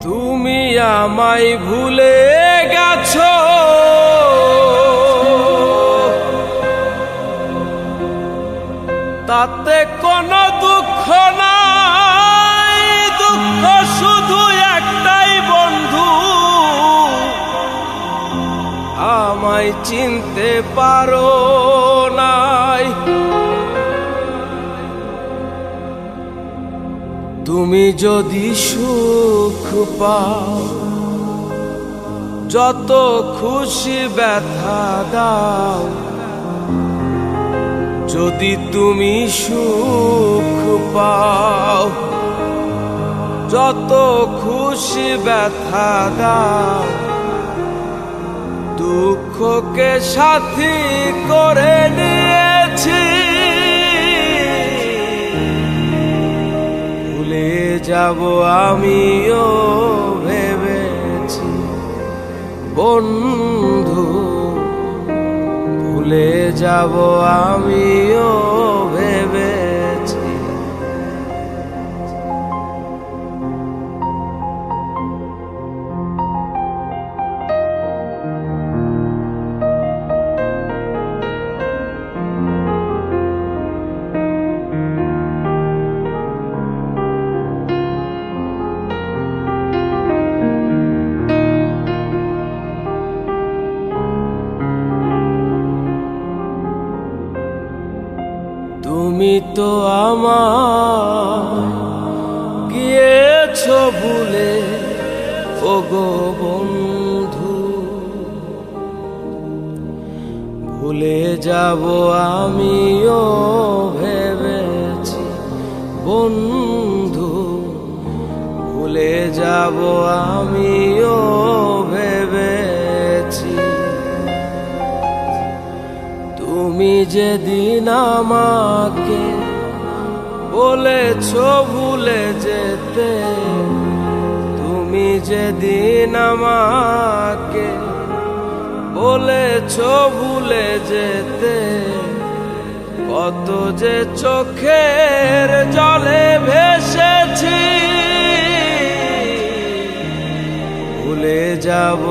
তুমি আমায় ভুলে গেছো, তাতে কোনো দুঃখ নাই। দুঃখ শুধু একটাই বন্ধু, আমায় চিনতে পারো নাই। তুমি যদি সুখ পাও, যত খুশি ব্যথা দাও। যদি তুমি সুখ পাও, যত খুশি ব্যথা দাও। দুঃখকে সাথী করে নিয়েছি, ভুলে যাব আমিও ভেবেছি বন্ধু। ভুলে যাব আমিও ভেবেছি। তুমি তো আমায় গিয়েছো ভুলে, ওগো বন্ধু। ভুলে যাব আমিও ভেবেছি বন্ধু। ভুলে যাব আমিও ভেবেছি। তুমি যেদিন আমাকে বলেছো ভুলে যেতে, তুমি যেদিন আমাকে বলেছো ভুলে যেতে। কত যে চোখের জলে ভেসেছি, ভুলে যাব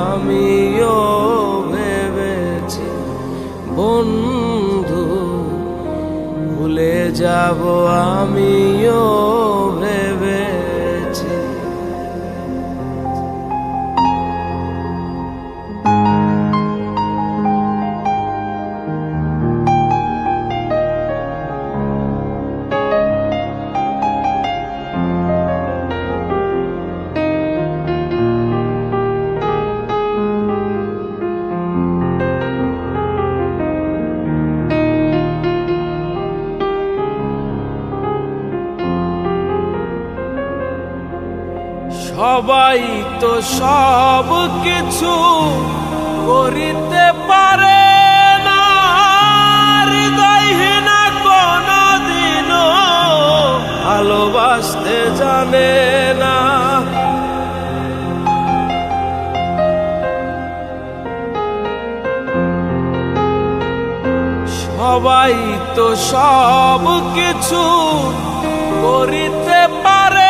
আমিও ভেবেছি বন্ধু। ভুলে যাব আমিও ভেবেছি। সবাই তো সব কিছু করিতে পারে না, হৃদয়হীনা কোনদিনও ভালোবাসতে জানে না। সবাই তো সব কিছু করিতে পারে,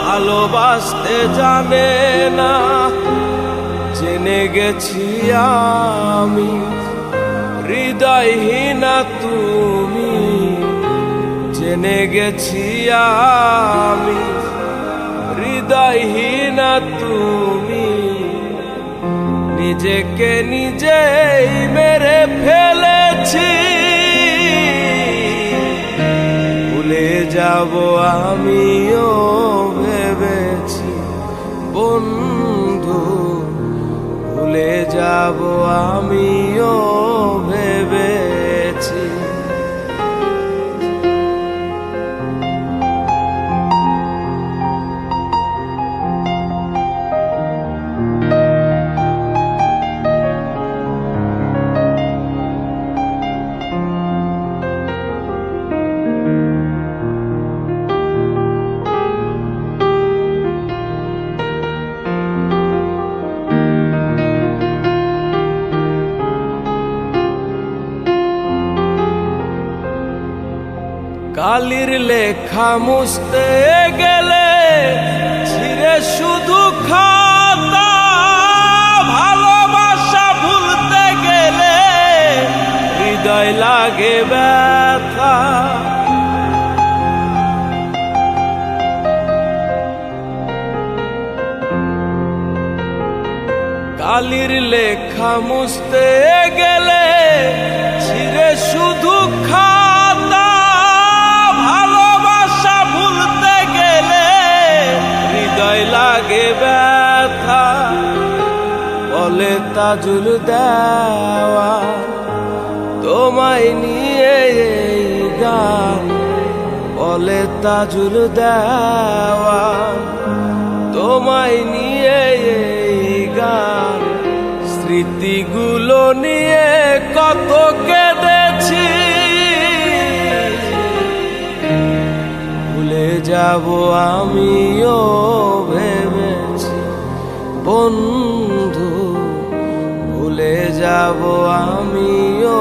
ভালোবাসতে জানে না। জেনে গেছি আমি হৃদয়হীনা তুমি, জেনে গেছি আমি হৃদয়হীনা তুমি। নিজেকে নিজেই মেরে ফেলেছি, ভুলে যাব আমিও ভেবেছি বন্ধু। ভুলে যাব আমিও ভেবেছি। কালির লেখা মুছতে গেলে ছিঁড়ে শুধু খাতা, ভালোবাসা ভুলতে গেলে হৃদয় লাগে ব্যথা। কালির লেখা মুছতে গেলে ছিঁড়ে শুধু খাতা, ভালোবাসা ভুলতে গেলে হৃদয় লাগে ব্যথা। বলে তাজুল দেওয়া তোমায় নিয়ে এই গান, বলে তাজুল দেওয়া তোমায় নিয়ে এই গান। স্মৃতিগুলো নিয়ে কত কেঁদেছি, ভুলে যাব আমিও ভেবেছি বন্ধু, ভুলে যাব আমিও